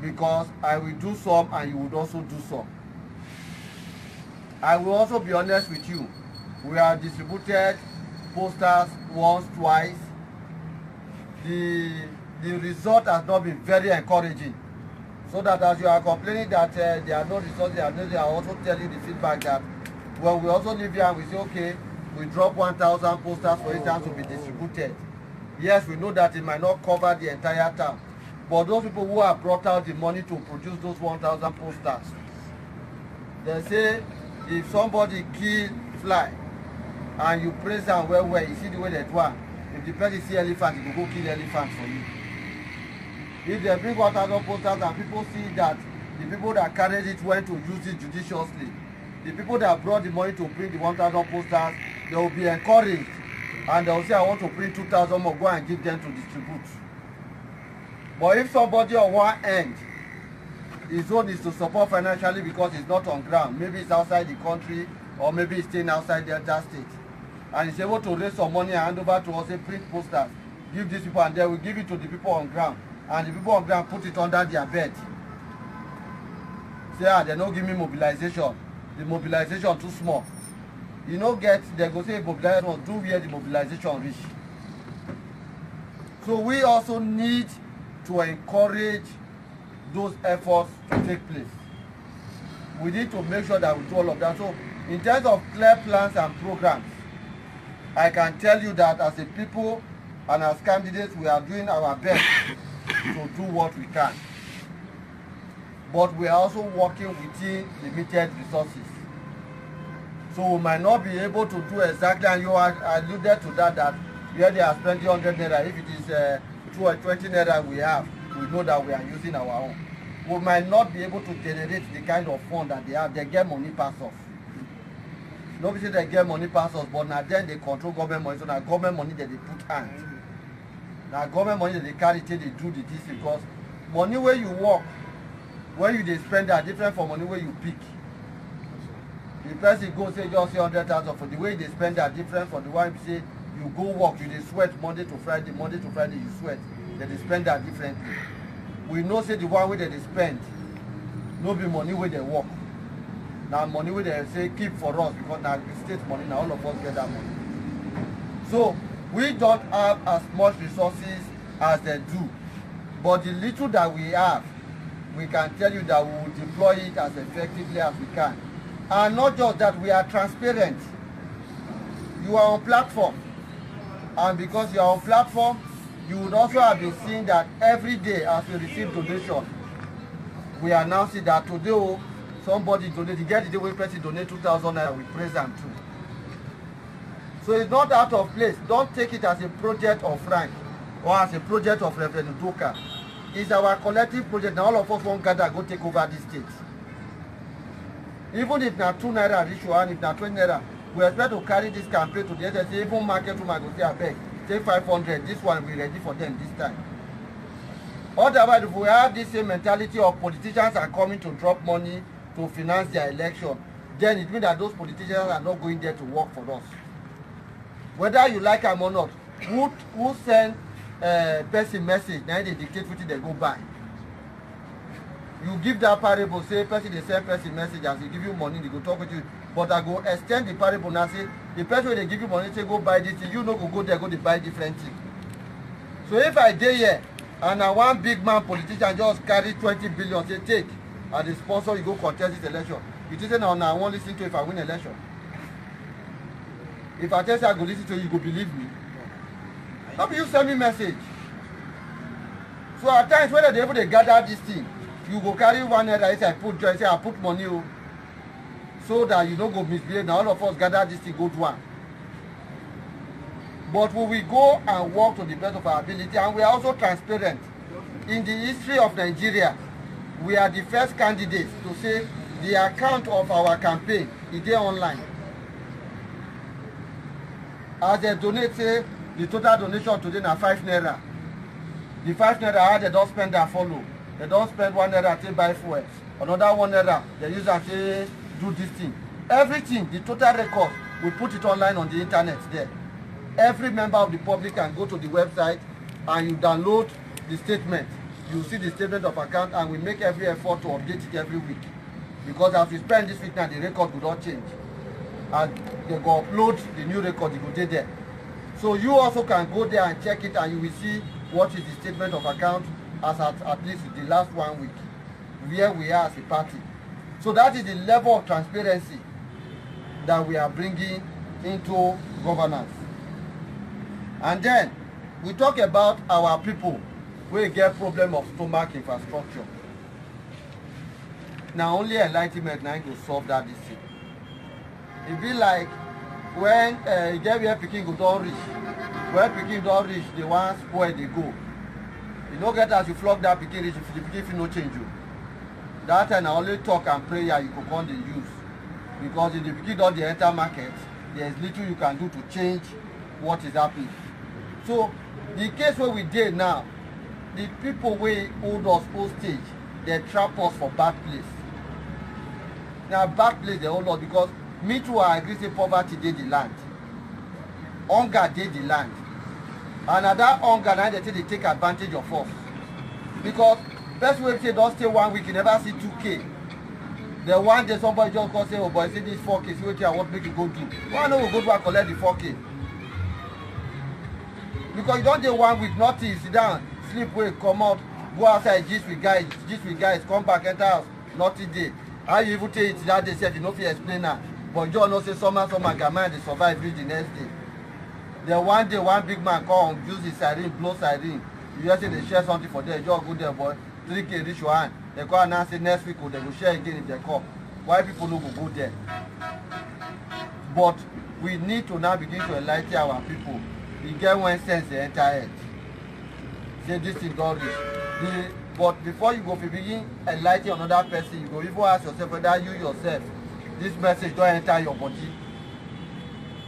because I will do some and you would also do some. I will also be honest with you. We have distributed posters once, twice. The result has not been very encouraging. So that as you are complaining that there are no results, they are also telling the feedback that when we also live here and we say, okay, we drop 1,000 posters for instance to be distributed. Yes, we know that it might not cover the entire town. But those people who have brought out the money to produce those 1,000 posters, they say if somebody kill fly and you praise them well, you see the way they do it. If the person see elephant, he will go kill elephant for you. If they bring 1,000 posters and people see that the people that carried it went to use it judiciously, the people that brought the money to print the 1,000 posters, they will be encouraged and they will say, I want to print 2,000 more, go and give them to distribute. But if somebody on one end, his own is to support financially because it's not on ground, maybe it's outside the country or maybe it's staying outside the Delta state, and he's able to raise some money and hand over to us, say print posters, give these people, and they will give it to the people on ground, and the people on ground put it under their bed. Say, they don't give me mobilization, the mobilization too small. you no get, they go say mobilization do where the mobilization reach. So we also need to encourage those efforts to take place. We need to make sure that we do all of that. So in terms of clear plans and programs, I can tell you that as a people and as candidates, we are doing our best to do what we can. But we are also working within limited resources. So we might not be able to do exactly, and you alluded to that where they are spending 100 naira, if it is 20 naira we have, we know that we are using our own. We might not be able to generate the kind of fund that they have. They get money pass us. Nobody say they get money pass us, but now then they control government money. So now government money that they put hand. Now government money that they carry till they do the this, because money where you work, where you they spend are different from money where you pick. The person go say just say 100,000 for the way they spend are different from the one you say you go work, you they sweat Monday to Friday you sweat. Then they spend that differently. We know say the one way that they spend, no be money where they work. Now money where they say keep for us, because now the state money, now all of us get that money. So we don't have as much resources as they do. But the little that we have, we can tell you that we will deploy it as effectively as we can. And not just that, we are transparent. You are on platform. And because you are on platform, you would also have been seeing that every day as we receive donation, we announce it that today somebody donated, get the day when person donate 2,000 naira, we praise them too. So it's not out of place. Don't take it as a project of rank or as a project of Reverend Udoka. It's our collective project. Now all of us won't gather go take over this state. Even if na 2 naira reach you and if na 20 naira, we expect to carry this campaign to the end. Even market woman go say abeg, take 500. This one we ready for them this time. Otherwise, if we have this same mentality of politicians are coming to drop money to finance their election, then it means that those politicians are not going there to work for us. Whether you like them or not, who send person message, now they dictate what they go buy. You give that parable, say person they send person message, as they give you money, they go talk with you. But I go extend the parable now, say the person they give you money, say go buy this thing, you know go there, go they buy different thing. So if I dey here and I one big man politician just carry 20 billion, say take, and the sponsor you go contest this election, you say now I won't listen to if I win election. If I tell you I go listen to you, you go believe me. How you send me message? So at times when they able to gather this thing, you go carry 1 naira, say I put joy, say I put money, so that you don't go misbehave. Now all of us gather this thing, go to one. But we will go and work to the best of our ability, and we are also transparent. In the history of Nigeria, we are the first candidates to say the account of our campaign is there online. As they donate, say the total donation today na 5 naira. The 5 naira how they don't spend that follow. They don't spend 1 naira to buy fuel. Another 1 naira they use and say do this thing. Everything, the total record, we put it online on the internet there. Every member of the public can go to the website and you download the statement. You see the statement of account, and we make every effort to update it every week. Because as we spend this week now, the record will not change. And they go upload the new record, it will stay there. So you also can go there and check it, and you will see what is the statement of account as at least the last 1 week, where we are as a party. So that is the level of transparency that we are bringing into governance. And then we talk about our people wey get problem of stomach infrastructure. Now only enlightenment now to solve that issue. It be like when you get where pikin go don reach, where pikin don reach, the one spoil they go. You no get as you flog that pikin reach, if the pikin fit no change you. That time na only talk and prayer you go come dey use. Because if the pikin don dey enter market, there is little you can do to change what is happening. So the case where we dey now, the people wey hold us hostage, they trap us for bad place. Now bad place they hold us because me too I agree say poverty dey the land, hunger dey the land, and na that hunger na they take advantage of us. Because best way say don stay 1 week, you never see 2K. The one day somebody just go say, oh boy, see this 4K, see what I want make you go do. Why no we go to and collect the 4K? Because you don't do 1 week, nothing, sit down, sleep, wake, come out, go outside, gist with guys, come back, enter house, nothing day. How you even tell it that they said you know if you explain that. But John no say summer gamma they survive reach the next day. Then one day one big man come use the siren, blow siren. You just say they share something for them, just go there boy, 3K reach your hand. They go and say next week they will share again if they come. Why people no go there? But we need to now begin to enlighten our people. You get one sense they enter it. Say this thing don't reach. But before you go to begin enlighten another person, you go even ask yourself whether you yourself, this message don't enter your body.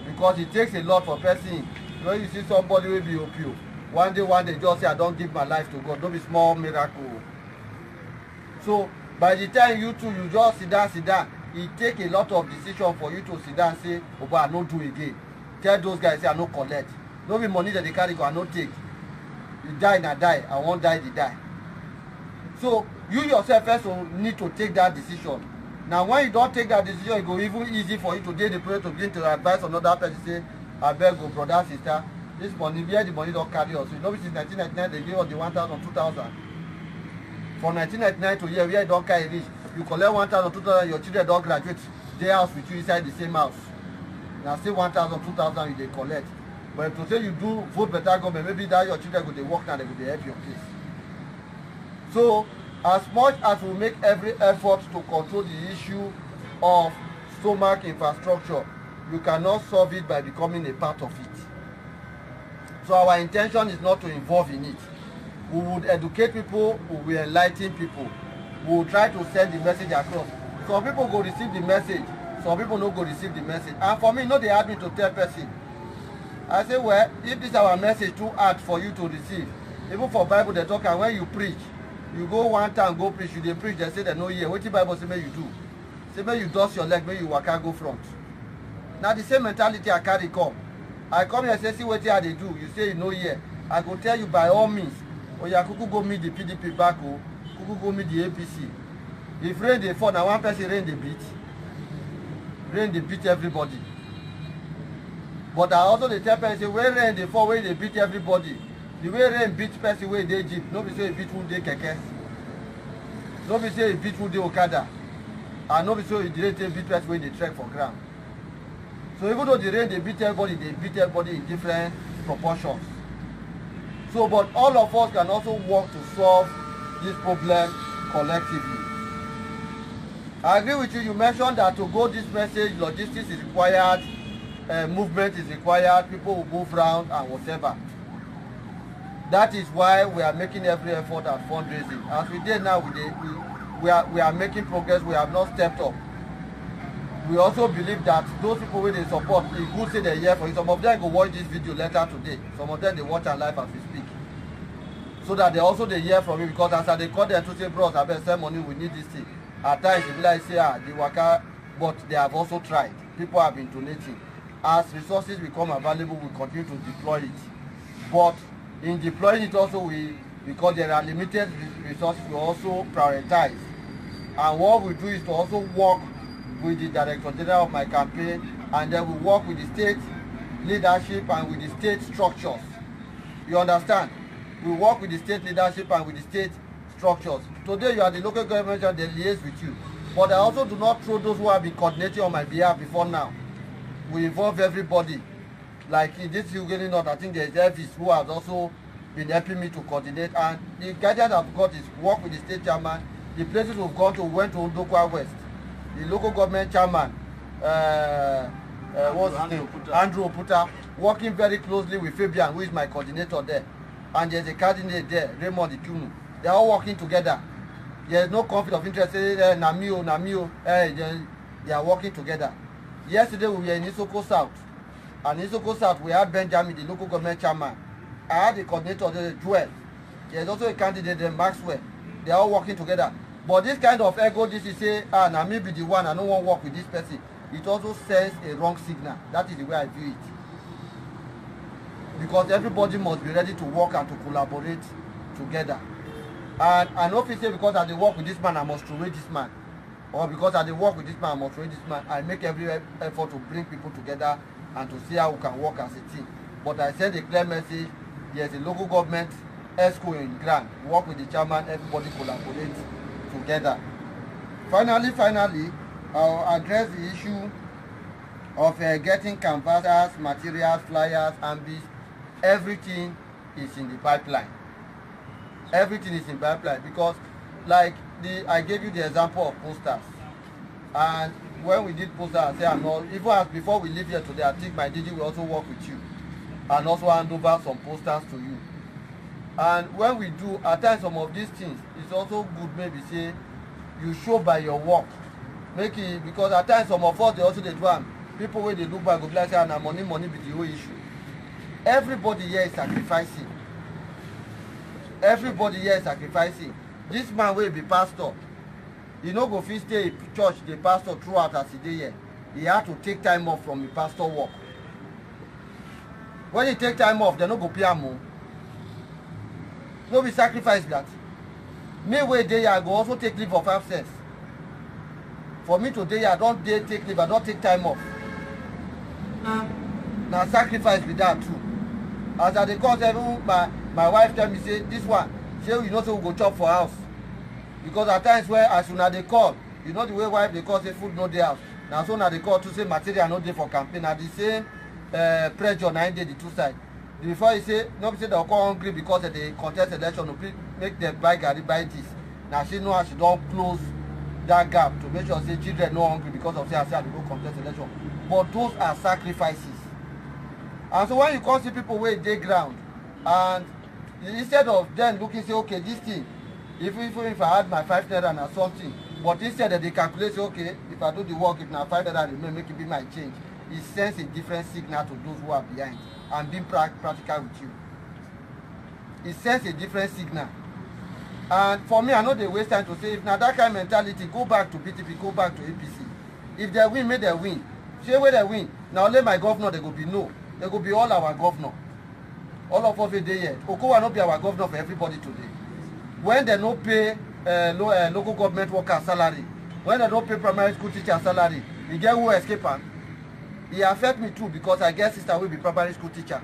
Because it takes a lot for person. When you see somebody will be OPO, one day just say I don't give my life to God. Don't be small miracle. So by the time you two you just sit down, it take a lot of decision for you to sit down and say, oh but I no do again. Tell those guys say I no collect. No be money that they carry go I no take. You die na die, I won't die the die. So you yourself first need to take that decision. Now when you don't take that decision, it go even easy for you to get the place to begin to advise another person say, I beg you brother, sister, this money, where the money don't carry us. You know since 1999 they give us the 1,000, 2,000. From 1999 to here, where you don't carry reach, you collect 1,000, 2,000, your children don't graduate, they house with you inside the same house. Now say 1,000, 2,000 you they collect. But if to say you do vote better government, maybe that your children go they work now, they go they help your case. So as much as we make every effort to control the issue of stomach infrastructure, you cannot solve it by becoming a part of it. So our intention is not to involve in it. We would educate people, we will enlighten people. We will try to send the message across. Some people go receive the message, some people no go receive the message. And for me, no they ask me to tell person. I say, well, if this is our message too hard for you to receive, even for Bible they talk, and when you preach, you go one time, go preach, you dey preach, they say they no hear. What the Bible say make you do? Say make you dust your leg, make you waka go front. Now the same mentality I carry come. I come here say see what I dey do. You say you no hear. I go tell you by all means. Oh yeah, kuku go meet the PDP back, oh, kuku go meet the APC. If rain dey fall, now one person rain dey beat. Rain dey beat everybody. But I also dey tell person say when rain dey fall, when they beat everybody. The way rain beat person wey dey jeep, no be say e beat who dey keke, no be say e beat who dey okada, and no be say e dey beat person wey dey trek for ground. So even though the rain dey beat everybody in different proportions. So but all of us can also work to solve this problem collectively. I agree with you. You mentioned that to go this message, logistics is required, movement is required, people will move around and whatever. That is why we are making every effort at fundraising. As we did now, we are making progress. We have not stepped up. We also believe that those people with the support, it good say they hear for it. Some of them go watch this video later today. Some of them they watch our live as we speak. So that they hear from me, because as they call them to say, bros, I better send money, we need this thing. At times they be like say they waka, but they have also tried. People have been donating. As resources become available, we continue to deploy it. But in deploying it also, because there are limited resources, we also prioritize. And what we do is to also work with the Director General of my campaign, and then we work with the state leadership and with the state structures. You understand? We work with the state leadership and with the state structures. Today you are the local government and they liaise with you. But I also do not throw those who have been coordinating on my behalf before now. We involve everybody. Like in this Uganda North, I think there is Elvis who has also been helping me to coordinate. And the guidance I've got is work with the state chairman. The places we've gone to, went to Ndokwa West. The local government chairman, what's his name? Andrew Oputa, working very closely with Fabian, who is my coordinator there. And there's a candidate there, Raymond Ikunu. They're all working together. There's no conflict of interest. Namio, they are working together. Yesterday we were in Isoko South. And in Isoko South, we had Benjamin, the local government chairman. I had the coordinator there, Joel. There's also a candidate there, Maxwell. They are all working together. But this kind of ego, this is say, now me be the one, I don't want to work with this person. It also sends a wrong signal. That is the way I view it. Because everybody must be ready to work and to collaborate together. And I know if you say because I dey work with this man, I must throw away this man. or because I dey work with this man, I must train this man. I make every effort to bring people together and to see how we can work as a team. But I send a clear message. There's a local government ESCO in Grand. Work with the chairman, everybody collaborate together. Finally, I'll address the issue of getting canvassers, materials, flyers, ambies. Everything is in the pipeline. Everything is in pipeline because, like I gave you the example of posters, and when we did posters, I say I'm not even as before we leave here today. I think my DG will also work with you and also hand over some posters to you. And when we do, at times some of these things, it's also good maybe say you show by your work, make it, because at times some of us they also dey do am. People wey dey look back go be like say na money be the whole issue. Everybody here is sacrificing. Everybody here is sacrificing. This man wey be pastor, he no go fit stay in church the pastor throughout as he dey here. He had to take time off from the pastor work. When he take time off, they no go pay am o. No be sacrifice that. Me wey dey here, I go also take leave of absence. For me to dey here, I don dey take leave, I don take time off. Na sacrifice be that too. As I dey come, even my wife tell me say this one, say you know say we go chop for house. Because at times where as una dey call, you know the way wife dey call say food no dey house. Na so una dey call to say material no dey for campaign. Na the same pressure na im dey the two sides. Before he say no be say dem come hungry because dem dey contest election to make dem buy garri buy this. Na she know how she don close that gap to make sure say children no hungry because of say I dey go contest election. But those are sacrifices. And so when you come see people wey dey ground, and instead of them looking say okay this thing, even if I had my 5 naira na something, but instead they calculate say okay if I do the work, if na 5 naira remain, make it be my change. It sends a different signal to those who are behind and being practical with you. It sends a different signal. And for me, I know they waste time to say if na that kind of mentality, go back to PTP, go back to APC. If they win, make them win. Say where they win. Now only my governor they go be no. They go be all our governor. All of us dey here. Okowa no be our governor for everybody today. When they no pay local government worker salary, when they don't pay primary school teacher salary, you get who escape am. E affect me too because I get sister will be primary school teacher.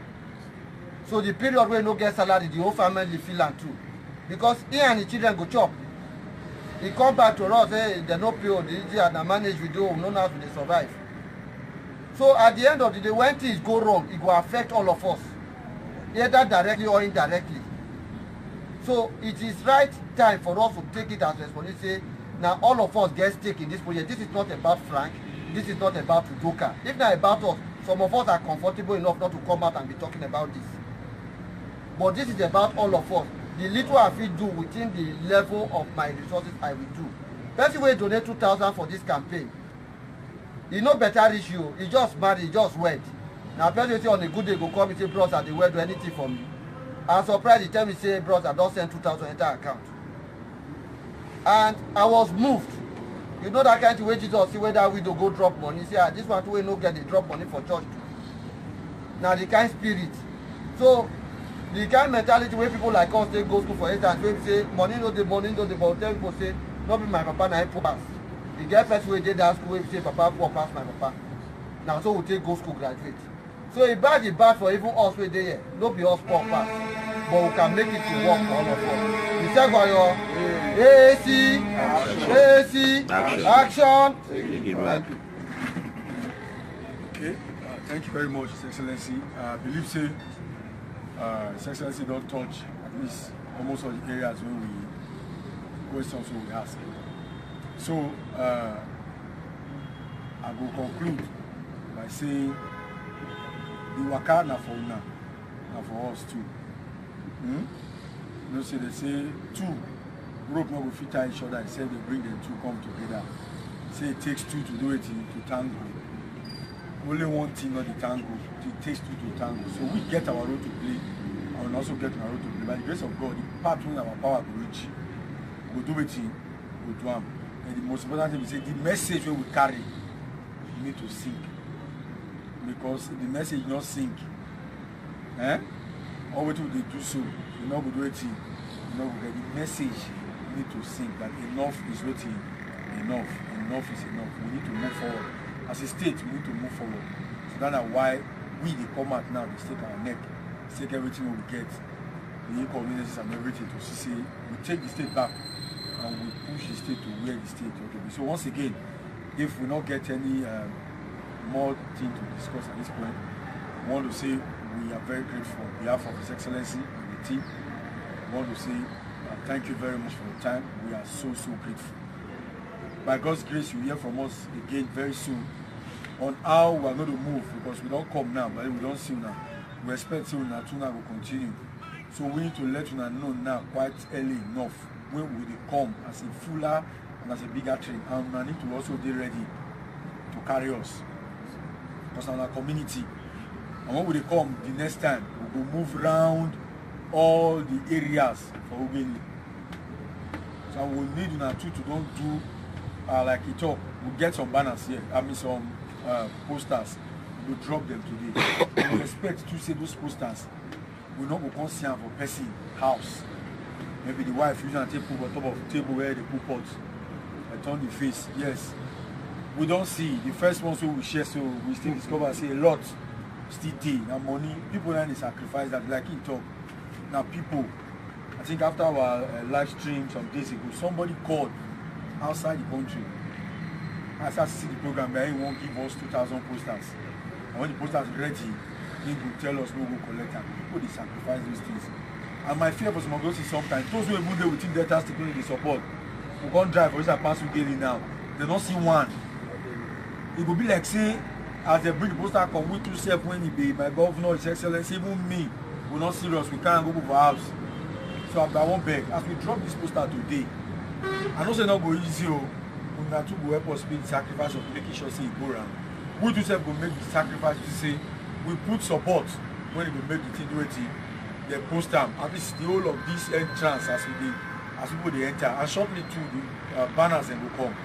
So the period where no get salary, the whole family feel am too. Because he and the children go chop. He come back to us, hey, they no pay on the easy and manage with you, no know how to survive. So at the end of the day, when things go wrong, it will affect all of us, either directly or indirectly. So it is right time for us to take it as responsibility. Say, now all of us get stake in this project. This is not about Frank. This is not about Udoka. If not about us, some of us are comfortable enough not to come out and be talking about this. But this is about all of us. The little I will do within the level of my resources, I will do. Person will donate 2,000 for this campaign. He no better reach you. He just married, he just wed. Now person say on a good day go come and say, bros, I will do anything for me. I'm surprised he tell me say, bros, I don't send 2,000 enter account. And I was moved. You know that kind of way Jesus see where that widow go drop money. Say, this one too will no get the drop money for church too. Now the kind spirit. So the kind mentality where people like us they go school for instance, where we say money no the but tell people say, no be my papa na poor pass. The get person wey dey that school wey say papa poor pass my papa. Now so we take go school graduate. So e bad for even us wey dey here. No be us poor pass, but we can make it to work for all of us. Ìṣẹ́gun AC, action. Okay, thank you very much, His Excellency. I believe say His Excellency don't touch at least almost all the areas where we questions we ask. So I will conclude by saying the waka na for una, na for us too. You know, say they say two rope no go fit tie each other except they bring them two come together. Say it takes two to do it to tango. Only one thing not the tango. It takes two to tango. So we get our role to play and we also get our role to play. By the grace of God, the part when our power will reach, we do it, we do them. And the most important thing is say the message we carry, we need to sink. Because if the message not sink, all we do they do so. You know, we do it. You know, the message need to sink that enough is waiting, enough. enough is enough. We need to move forward. As a state, we need to move forward. So that's why we they come out now, they stake our neck, stake everything we get, the inconveniences and everything to see we take the state back and we push the state to where the state ought to be. So once again, if we not get any more thing to discuss at this point, we want to say we are very grateful on behalf of His Excellency and the team. We want to say thank you very much for your time. We are so grateful. By God's grace, you hear from us again very soon on how we are going to move, because we don't come now, but we don't see now. We expect Una Tuna will continue. So we need to let Una know now quite early enough when we will come as a fuller and as a bigger train. And we need to also be ready to carry us. Because in our community, and when we come the next time, we will move around all the areas for Ughelli. So we need Una to don't do like it talk. We'll get some banners here, some posters. We'll drop them today. We expect to see those posters. We're not going to see for person house. Maybe the wife using a table on top of the table where they put pots. I turn the face. Yes. We don't see the first ones who we share, so we still discover say a lot still day. Now money, people then they sacrifice that like it talk. Now people, I think after our live stream some days ago, somebody called outside the country. I started to see the program where he won't give us 2,000 posters. And when the posters are ready, he will tell us no go collect them. People they sacrifice these things. And my fear for some of those is sometimes those who are even there within Delta State they support. We can't drive for this pass Ughelli now. They don't see one. It will be like say as they bring the poster come with yourself when he be my governor, His Excellency, even me, we're not serious, we can't go to our house. So I won't beg. As we drop this poster today, I know say not go easy. We have to go help us make the sacrifice of making sure say it go around. We yourself will make the sacrifice to say we put support when we make the thing do it. They post them. At least the whole of this entrance as people they enter. And shortly too the banners then will come.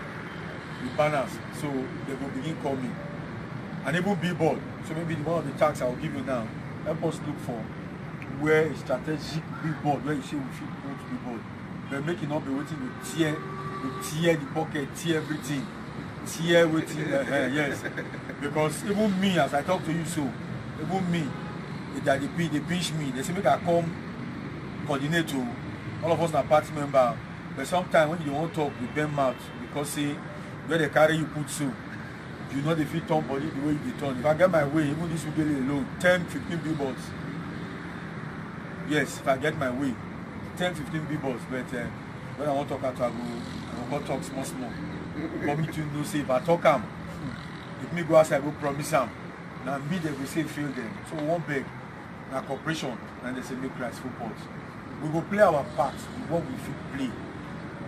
The banners. So they will begin coming. And even billboard. So maybe one of the tags I will give you now. Help us look for where a strategic billboard, where you say we should put billboard. But make it not be waiting to tear the pocket, tear everything, tear waiting yes. Because even me, as I talk to you so, even me, they pinch me, they say make I come coordinate to all of us are party member. But sometimes when you want to talk, you bend mouth because say where they carry you put so. You know the fit turn body the way you turn. If I get my way, even this will get alone, 10, 15 billboards. Yes, if I get my way, 10, 15 billboards, but when I want to talk to I go talk small. For me to know say if I talk them, if me go outside, I go promise them. Now me they will say fail them. So we won't beg. Now cooperation and they say make Christ full pot. We will play our part with what we feel play.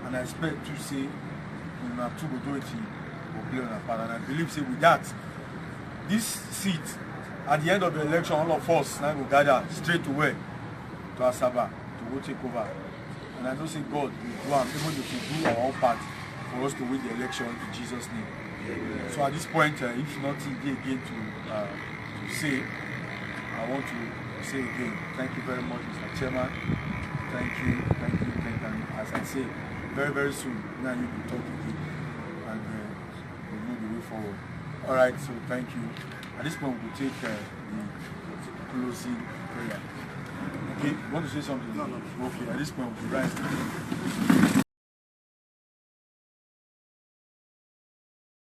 And I expect to say we have to go do it we'll play on our part. And I believe say with that, this seat at the end of the election, all of us now will gather straight away to Asaba to go take over. And I know say God will do and even if we do our own part for us to win the election in Jesus' name. So at this point, if nothing again to say, I want to say again, thank you very much, Mr. Chairman. Thank you. And as I say, very soon, now you will talk again and we'll know the way forward. All right, so thank you. At this point, we'll take the closing prayer. Okay, you want to say something? No. Okay, at this point, we'll rise.